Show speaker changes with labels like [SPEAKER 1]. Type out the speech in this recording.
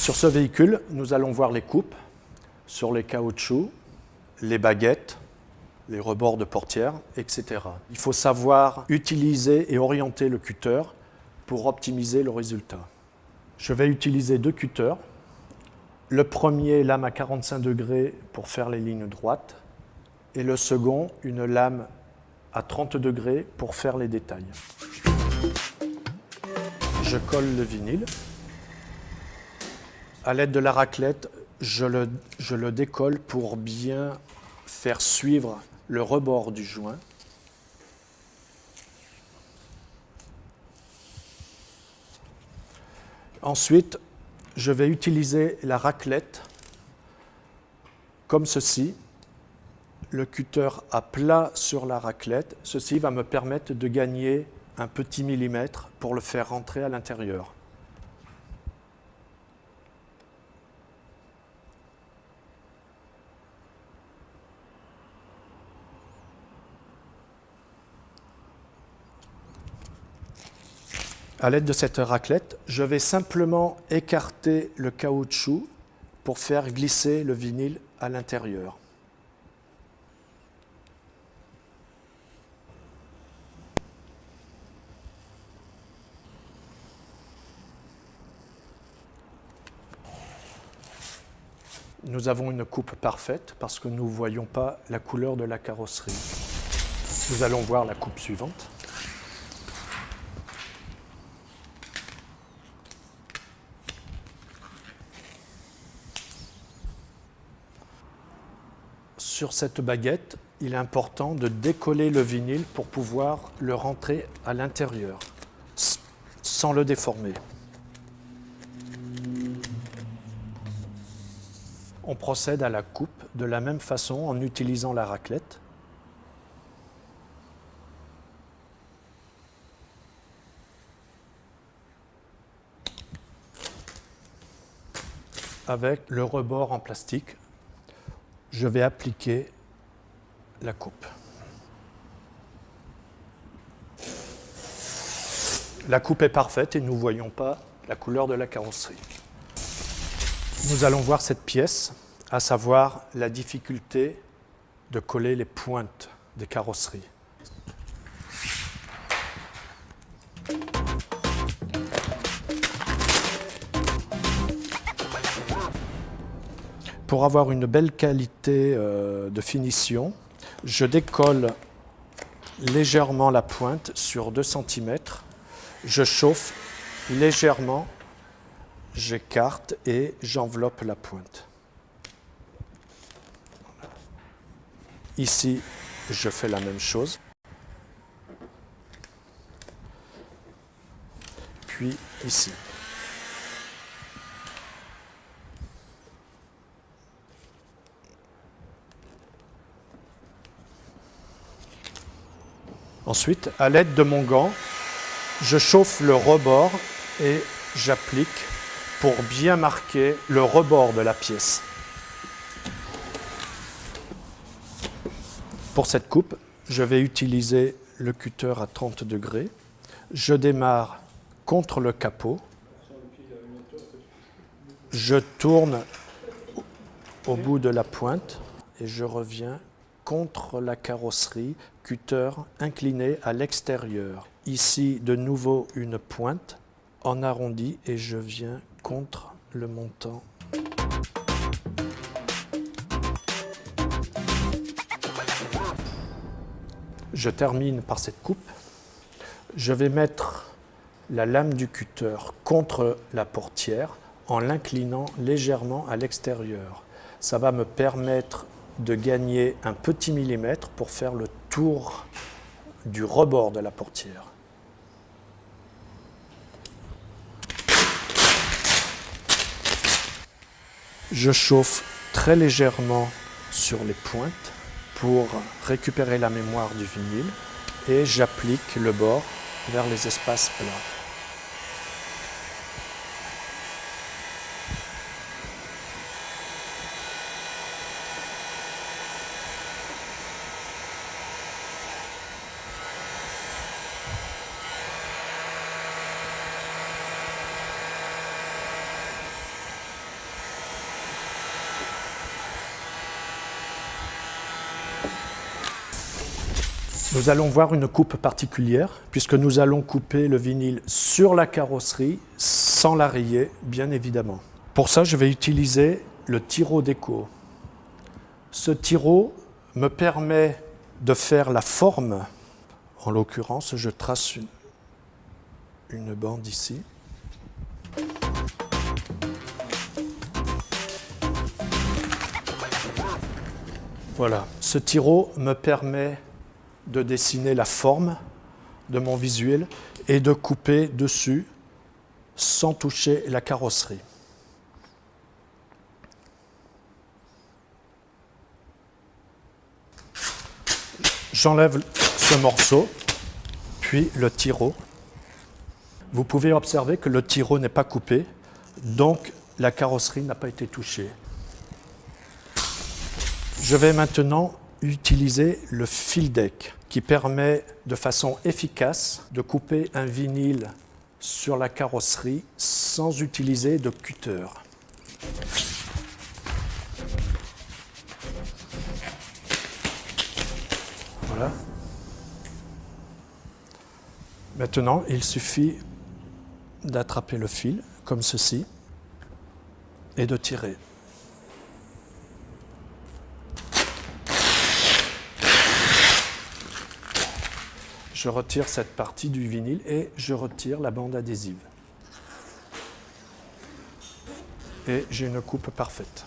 [SPEAKER 1] Sur ce véhicule, nous allons voir les coupes sur les caoutchoucs, les baguettes, les rebords de portière, etc. Il faut savoir utiliser et orienter le cutter pour optimiser le résultat. Je vais utiliser 2 cutters. Le premier, lame à 45 degrés pour faire les lignes droites, et le second, une lame à 30 degrés pour faire les détails. Je colle le vinyle. À l'aide de la raclette, je le décolle pour bien faire suivre le rebord du joint. Ensuite, je vais utiliser la raclette comme ceci. Le cutter à plat sur la raclette. Ceci va me permettre de gagner un petit millimètre pour le faire rentrer à l'intérieur. À l'aide de cette raclette, je vais simplement écarter le caoutchouc pour faire glisser le vinyle à l'intérieur. Nous avons une coupe parfaite parce que nous ne voyons pas la couleur de la carrosserie. Nous allons voir la coupe suivante. Sur cette baguette, il est important de décoller le vinyle pour pouvoir le rentrer à l'intérieur, sans le déformer. On procède à la coupe de la même façon en utilisant la raclette. Avec le rebord en plastique, je vais appliquer la coupe. La coupe est parfaite et nous ne voyons pas la couleur de la carrosserie. Nous allons voir cette pièce, à savoir la difficulté de coller les pointes des carrosseries. Pour avoir une belle qualité de finition, je décolle légèrement la pointe sur 2 cm, je chauffe légèrement, j'écarte et j'enveloppe la pointe. Ici, je fais la même chose. Puis ici. Ensuite, à l'aide de mon gant, je chauffe le rebord et j'applique pour bien marquer le rebord de la pièce. Pour cette coupe, je vais utiliser le cutter à 30 degrés. Je démarre contre le capot. Je tourne au bout de la pointe et je reviens contre la carrosserie, cutter incliné à l'extérieur. Ici, de nouveau une pointe en arrondi et je viens contre le montant. Je termine par cette coupe. Je vais mettre la lame du cutter contre la portière en l'inclinant légèrement à l'extérieur. Ça va me permettre de gagner un petit millimètre pour faire le tour du rebord de la portière. Je chauffe très légèrement sur les pointes pour récupérer la mémoire du vinyle et j'applique le bord vers les espaces plats. Nous allons voir une coupe particulière, puisque nous allons couper le vinyle sur la carrosserie, sans la rayer, bien évidemment. Pour ça, je vais utiliser le tiro déco. Ce tiro me permet de faire la forme. En l'occurrence, je trace une bande ici. Voilà, ce tiro me permet de dessiner la forme de mon visuel et de couper dessus sans toucher la carrosserie. J'enlève ce morceau, puis le tiro. Vous pouvez observer que le tiro n'est pas coupé, donc la carrosserie n'a pas été touchée. Je vais maintenant utiliser le fil deck qui permet de façon efficace de couper un vinyle sur la carrosserie sans utiliser de cutter. Voilà. Maintenant, il suffit d'attraper le fil comme ceci et de tirer. Je retire cette partie du vinyle et je retire la bande adhésive. Et j'ai une coupe parfaite.